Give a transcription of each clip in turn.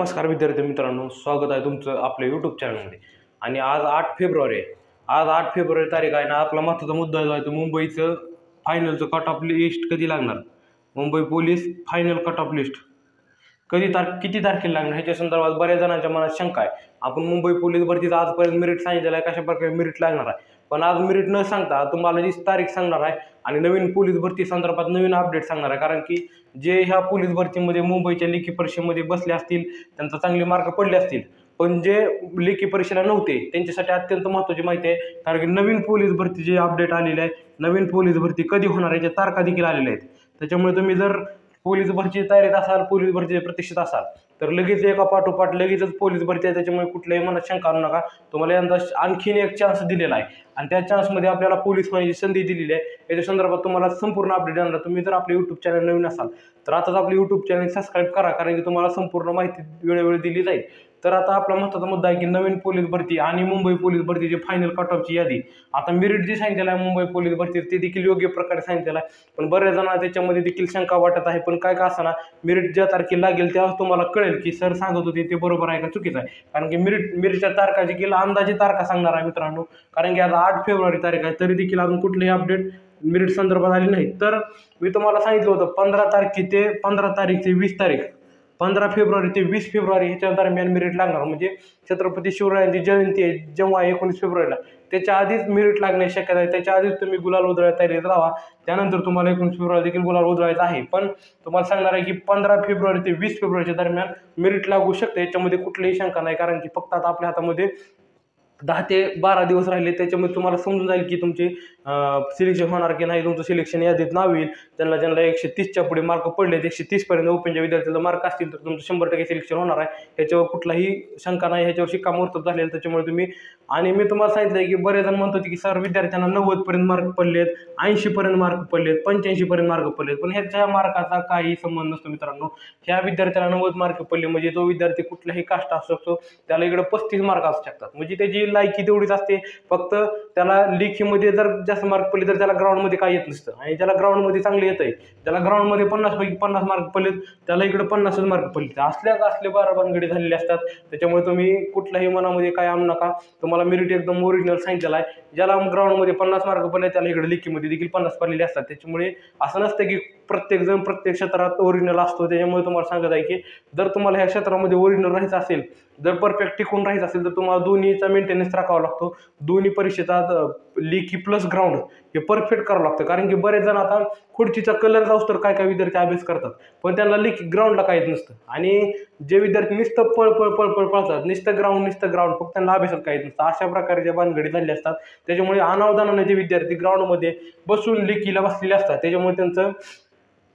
नमस्कार विद्यार्थी मित्रांनो, स्वागत आहे तुमचं आपल्या यूट्यूब चॅनलमध्ये. आणि आज 8 फेब्रुवारी आहे. आज 8 फेब्रुवारी तारीख आहे ना. आपला महत्त्वाचा मुद्दा जो आहे तो मुंबईचं फायनलचं कट ऑफ लिस्ट कधी लागणार. Mumbai police final cut off list किती तारखेला लागणार ह्याच्या संदर्भात बऱ्याच जणांच्या मनात शंका आहे. आपण मुंबई पोलीस भरतीचा आजपर्यंत मेरिट सांगितलेलं आहे, कशा प्रकारे मेरिट लागणार आहे. पण आज मेरिट न सांगता तुम्हाला जी तारीख सांगणार आहे आणि नवीन पोलीस भरती संदर्भात नवीन अपडेट सांगणार आहे. कारण की जे ह्या पोलीस भरतीमध्ये मुंबईच्या लेखी परीक्षेमध्ये बसले असतील, त्यांचा चांगले मार्क पडले असतील, पण जे लेखी परीक्षेला नव्हते त्यांच्यासाठी अत्यंत महत्त्वाची माहिती आहे. कारण की नवीन पोलीस भरती जे अपडेट आलेले आहे, नवीन पोलीस भरती कधी होणार याच्या तारखा देखील आलेल्या आहेत. त्याच्यामुळे तुम्ही जर पोलीस भरतीची तयारीत असाल, पोलीस भरतीच्या प्रतीक्षेत असाल, तर लगेच एका पाठोपाठ लगेचच पोलीस भरती आहे. त्याच्यामुळे कुठल्याही मनात शंका आणू नका. तुम्हाला यंदा आणखीन एक चान्स दिलेला आहे आणि त्या चान्समध्ये आपल्याला पोलीस होण्याची संधी दिलेली आहे. याच्या संदर्भात तुम्हाला संपूर्ण अपडेट देणार. तुम्ही जर आपले यूट्यूब चॅनल नवीन असाल तर आताच आपले यूट्यूब चॅनल सबस्क्राईब करा, कारण की तुम्हाला संपूर्ण माहिती वेळोवेळी दिली जाईल. तर आता आपला महत्त्वाचा मुद्दा आहे की नवीन पोलीस भरती आणि मुंबई पोलीस भरतीची फायनल कट ऑफची यादी. आता मेरिट जे सांगितलेलं आहे मुंबई पोलीस भरती ते देखील योग्य प्रकारे सांगितलेलं आहे, पण बऱ्याच जणांना त्याच्यामध्ये देखील शंका वाटत आहे. पण काय का असताना मेरिट ज्या तारखेला लागेल तेव्हा तुम्हाला कळेल की सर सांगत होते ते बरोबर आहे का चुकीचं आहे. कारण की मेरिटच्या तारखा देखील अंदाजे तारखा सांगणार आहे मित्रांनो. कारण की आता 8 फेब्रुवारी तारीख आहे, तरी देखील अजून कुठलेही अपडेट मेरिट संदर्भात आली नाही. तर मी तुम्हाला सांगितलं होतं 15 तारखे ते 15 तारीख ते 20 तारीख, 15 फेब्रुवारी ते 20 फेब्रुवारी ह्याच्या दरम्यान मेरिट लागणार. म्हणजे छत्रपती शिवरायांची जयंती आहे जेव्हा 19 फेब्रुवारीला, त्याच्या आधीच मेरिट लागण्याची शक्यता आहे. त्याच्या आधीच तुम्ही गुलाल उधळायला तयारीत राहा. त्यानंतर तुम्हाला 19 फेब्रुवारी देखील गुलाल उधळायचा आहे. पण तुम्हाला सांगणार आहे की 15 फेब्रुवारी ते 20 फेब्रुवारीच्या दरम्यान मेरिट लागू शकते. याच्यामध्ये कुठलीही शंका नाही, कारण की फक्त आता आपल्या हातामध्ये 10 ते 12 दिवस राहिले. त्याच्यामध्ये तुम्हाला समजून जाईल की तुमचे सिलेक्शन होणार की नाही. तुमचं सिलेक्शन यादीत नाव येईल. ज्यांना 130च्या पुढे मार्क पडले, 130 पर्यंत ओपनच्या विद्यार्थ्याला मार्क असतील तर तुमचं 100% सिलेक्शन होणार आहे. ह्याच्यावर कुठलाही शंका नाही. ह्याच्यावर शिक्कामोर्तब झालेलं. त्याच्यामुळे तुम्ही आणि मी तुम्हाला सांगितलं आहे की बरेच जण म्हणत होते की सर विद्यार्थ्यांना 90पर्यंत मार्क पडलेत, 80पर्यंत मार्क पडलेत, 85पर्यंत मार्क पडलेत. पण ह्याच्या मार्काचा काही संबंध नसतो मित्रांनो. ह्या विद्यार्थ्याला 90 मार्क पडले म्हणजे तो विद्यार्थी कुठल्याही कास्ट असू शकतो, त्याला इकडे 35 मार्क असू शकतात. म्हणजे त्याची लायकी तेवढीच असते. फक्त त्याला लेखीमध्ये जर जास्त मार्क पडले तर त्याला ग्राउंडमध्ये काय येत नसतं, आणि ज्याला ग्राउंडमध्ये चांगले येत आहे, ज्याला ग्राउंडमध्ये 50 पैकी 50 मार्क पडलेत, त्याला इकडे 50 मार्क पडले. असले 12 भानगडी झालेले असतात. त्याच्यामुळे तुम्ही कुठल्याही मनामध्ये काय आणू नका. तुम्हाला मेरिट एकदम ओरिजिनल सांगितलेलं आहे. ज्याला ग्राउंडमध्ये 50 मार्क पडले त्याला इकडे लेखीमध्ये देखील 50 पडलेले असतात. त्याच्यामुळे असं नसतं की प्रत्येकजण प्रत्येक क्षेत्रात ओरिजिनल असतो. त्याच्यामुळे तुम्हाला सांगत आहे की जर तुम्हाला ह्या क्षेत्रामध्ये ओरिजिनल राहायचं असेल, जर परफेक्ट टिकून राहायचं असेल, तर तुम्हाला दोन्हीचा मेंटेनन्स राखावा लागतो. दोन्ही परीक्षेचा लेखी प्लस ग्राउंड हे परफेक्ट करावं लागतं. कारण की बरेच जण आता खुर्चीचा कलर जाऊस तर काय विद्यार्थी अभ्यास करतात, पण त्यांना लेखी ग्राउंडला काय येत नसतं. आणि जे विद्यार्थी नुसतं पळ पळतात, नुसतं ग्राउंड फक्त त्यांना अभ्यासात काय येत नसतं. अशा प्रकारच्या भानगडी झाले असतात. त्याच्यामुळे अनावधानाने जे विद्यार्थी ग्राउंडमध्ये बसून लेखीला बसलेले असतात, त्याच्यामुळे त्यांचं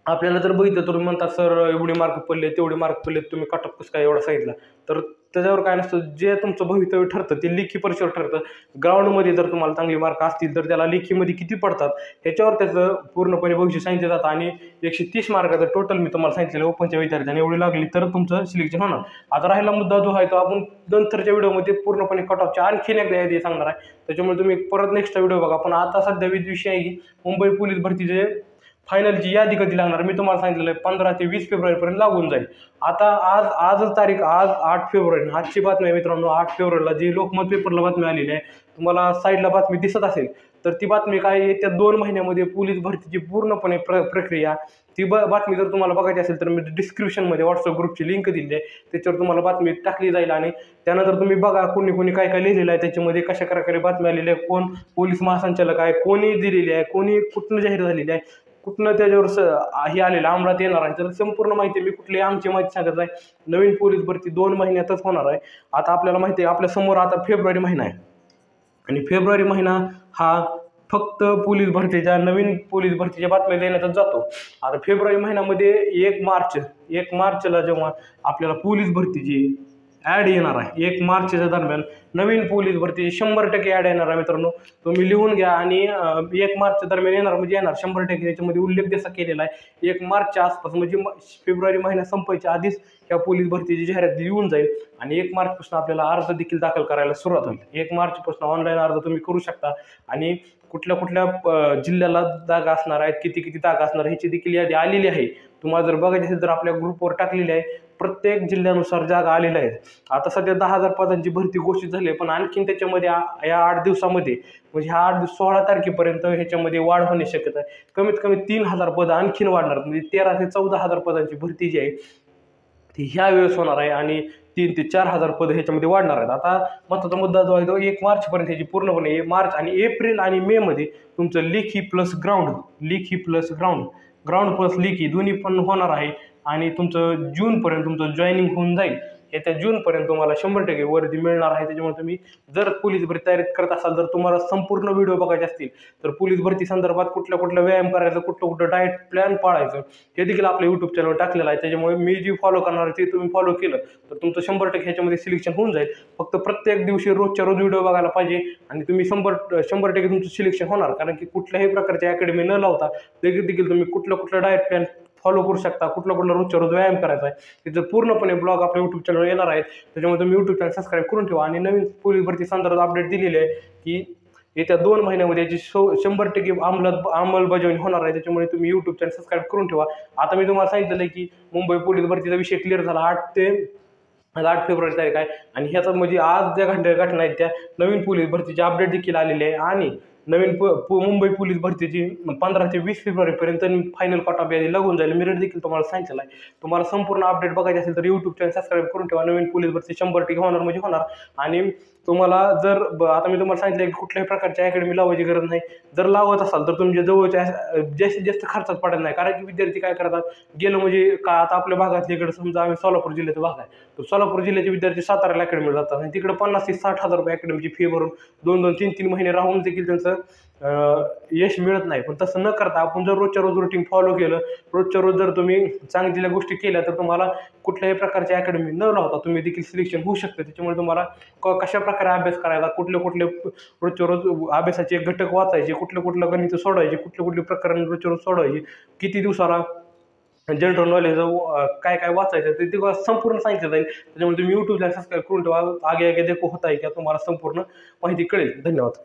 आपल्याला जर बघितलं तर म्हणतात सर एवढे मार्क पडले, तेवढे मार्क पडले, तुम्ही कट ऑफ कसं काय एवढा सांगितला. तर त्याच्यावर काय नसतं. जे तुमचं भवितव्य ठरतं ते लेखी परीक्षेवर ठरतं. ग्राउंडमध्ये जर तुम्हाला चांगले मार्क असतील तर त्याला लेखीमध्ये किती पडतात ह्याच्यावर त्याचं पूर्णपणे भविष्य सांगितलं जातं. आणि 130 मार्काचं टोटल मी तुम्हाला सांगितलेलं ओपनच्या विद्यार्थ्यांनी एवढी लागली तर तुमचं सिलेक्शन होणार. आता राहिला मुद्दा जो आहे तो आपण नंतरच्या व्हिडिओमध्ये पूर्णपणे कट ऑफच्या आणखीन एकदा यादी सांगणार आहे. त्याच्यामुळे तुम्ही परत नेक्स्ट व्हिडिओ बघा. पण आता सध्या विषय आहे की मुंबई पोलीस भरतीचे फायनलची यादी कधी लागणार. मी तुम्हाला सांगितलेलं आहे 15 ते 20 फेब्रुवारीपर्यंत लागून जाईल. आता आजच तारीख, आज 8 फेब्रुवारी, आजची बातमी आहे मित्रांनो. 8 फेब्रुवारीला जी लोकमत पेपरला बातमी आलेली आहे, तुम्हाला साईडला बातमी दिसत असेल तर ती बातमी काय आहे, त्या 2 महिन्यामध्ये पोलीस भरतीची पूर्णपणे प्रक्रिया, ती बातमी जर तुम्हाला बघायची असेल तर मी डिस्क्रिप्शनमध्ये व्हॉट्सअप ग्रुपची लिंक दिली आहे, त्याच्यावर तुम्हाला बातमी टाकली जाईल. आणि त्यानंतर तुम्ही बघा कोणी काय लिहिलेलं आहे, त्याच्यामध्ये कशा प्रकारे बातमी आलेली आहे, कोण पोलीस महासंचालक आहे, कोणी दिलेली आहे, कोणी कुठनं जाहीर झालेली आहे, कुठनं त्याच्यावर हे आलेलं अंमलात येणार आहे. तर संपूर्ण माहिती मी कुठली आमची माहिती सांगत आहे. नवीन पोलीस भरती 2 महिन्यातच होणार आहे. आता आपल्याला माहिती आहे आपल्या समोर आता फेब्रुवारी महिना आहे आणि फेब्रुवारी महिना हा फक्त पोलीस भरतीच्या नवीन पोलीस भरतीच्या बातम्या देण्यातच जातो. आता फेब्रुवारी महिन्यामध्ये 1 मार्चला जेव्हा आपल्याला पोलीस भरतीची ॲड येणार आहे, 1 मार्चच्या दरम्यान नवीन पोलीस भरतीची 100% ॲड येणार आहे मित्रांनो. तुम्ही लिहून घ्या. आणि 1 मार्चच्या दरम्यान येणार म्हणजे येणार 100%. त्याच्यामध्ये उल्लेख जसा केलेला आहे 1 मार्चच्या आसपास, म्हणजे फेब्रुवारी महिना संपायच्या आधीच ह्या पोलीस भरतीची जाहिरात येऊन जाईल. आणि 1 मार्चपासून आपल्याला अर्ज देखील दाखल करायला सुरुवात होईल. 1 मार्चपासून ऑनलाईन अर्ज तुम्ही करू शकता. आणि कुठल्या जिल्ह्याला जागा असणार आहेत, किती जागा असणार ह्याची देखील यादी आलेली आहे. तुम्हाला जर बघायची असेल तर आपल्या ग्रुपवर टाकलेली आहे. प्रत्येक जिल्ह्यानुसार जागा आलेल्या आहेत. आता सध्या 10,000 पदांची भरती घोषित झाली आहे, पण आणखीन त्याच्यामध्ये या 8 दिवसामध्ये म्हणजे ह्या 8 16 तारखेपर्यंत ह्याच्यामध्ये वाढ होण्याची शक्यता आहे. कमीत कमी 3,000 पदं आणखीन वाढणार, म्हणजे 13,000 ते 14,000 पदांची भरती जी आहे ती ह्या वेळेस होणार आहे आणि 3,000 ते 4,000 पदं ह्याच्यामध्ये वाढणार आहेत. आता महत्त्वाचा मुद्दा जो आहे तो 1 मार्चपर्यंत ह्याची पूर्णपणे मार्च आणि एप्रिल आणि मेमध्ये तुमचं लेखी प्लस ग्राउंड प्लस लेखी दोन्ही पण होणार आहे आणि तुमचं जूनपर्यंत तुमचं जॉईनिंग होऊन जाईल. येत्या जूनपर्यंत तुम्हाला 100% वर्दी मिळणार आहे. त्याच्यामुळे तुम्ही जर पोलीस भरती तयारी करत असाल, जर तुम्हाला संपूर्ण व्हिडिओ बघायचे असतील तर पोलीस भरती संदर्भात कुठल्या व्यायाम करायचं, कुठलं डाएट प्लॅन पाळायचं हे देखील आपल्या यूट्यूब चॅनलवर टाकलेलं आहे. त्याच्यामुळे मी जे फॉलो करणार आहे ते तुम्ही फॉलो केलं तर तुमचं 100% ह्याच्यामध्ये सिलेक्शन होऊन जाईल. फक्त प्रत्येक दिवशी रोजच्या रोज व्हिडिओ बघायला पाहिजे आणि तुम्ही 100% तुमचं सिलेक्शन होणार. कारण की कुठल्याही प्रकारची अकॅडमी न लावता देखील तुम्ही कुठलं डाएट प्लॅन फॉलो करू शकता, कुठला रोजच्या रोज व्यायाम करायचा आहे तिथं पूर्णपणे ब्लॉग आपल्या यूट्यूब चॅनलवर येणार आहेत. त्याच्यामुळे तुम्ही यूट्यूब चॅनल सबस्क्राईब करून ठेवा आणि नवीन पोलीस भरती संदर्भात अपडेट दिलेली आहे की येत्या 2 महिन्यामध्ये याची 100% अंमलबजावणी होणार आहे. त्याच्यामुळे तुम्ही यूट्यूब चॅनल सबस्क्राईब करून ठेवा. आता मी तुम्हाला सांगितलेलं आहे की मुंबई पोलीस भरतीचा विषय क्लिअर झाला. 8 फेब्रुवारी तारीख आहे आणि ह्याचा म्हणजे आज ज्या घटना आहेत त्या नवीन पोलीस भरतीचे अपडेट देखील आलेले आहे आणि नवीन मुंबई पोलीस भरतीची 15 ते 20 फेब्रुवारीपर्यंत फायनल कट ऑफ यादी लागून जाईल. मेरिट देखील तुम्हाला सांगितलं आहे. तुम्हाला संपूर्ण अपडेट बघायचे असेल तर यूट्यूब चॅनल सबस्क्राईब करून ठेवा. नवीन पोलीस भरती 100% होणार म्हणजे होणार. आणि तुम्हाला जर आता मी तुम्हाला सांगितलं की कुठल्याही प्रकारची अकॅडमी लावायची गरज नाही. जर लावत असाल तर तुमच्या जवळच्या जास्तीत जास्त खर्चात पडत नाही. कारण की विद्यार्थी काय करतात, गेलं म्हणजे का आता आपल्या भागातल्या इकडे समजा आम्ही सोलापूर जिल्ह्याचा भाग आहे, तर सोलापूर जिल्ह्याचे विद्यार्थी साताराला अकॅडमीला जातात आणि तिकडे 50,000 ते 60,000 रुपये अकॅडमीची फी भरून 2-2, 3-3 महिने राहून देखील त्यांचं यश मिळत नाही. पण तसं न करता आपण जर रोजच्या रोज रुटीन फॉलो केलं, रोजच्या रोज जर तुम्ही चांगल्या गोष्टी केल्या तर तुम्हाला कुठल्याही प्रकारची अकॅडमी न लावता तुम्ही देखील सिलेक्शन होऊ शकते. त्याच्यामुळे तुम्हाला कशा प्रकारे अभ्यास करायचा, कुठले रोजच्या रोज अभ्यासाचे घटक वाचायचे, कुठलं गणित सोडवायचे, कुठले प्रकरण रोजच्या रोज सोडवायचे, किती दिवसाला जनरल नॉलेज काय वाचायचं ते संपूर्ण सांगितलं जाईल. त्याच्यामुळे तुम्ही यूट्यूबला सबस्क्राईब करून ठेवा. आगे देखो होता है क्या तुम्हाला संपूर्ण माहिती कळेल. धन्यवाद.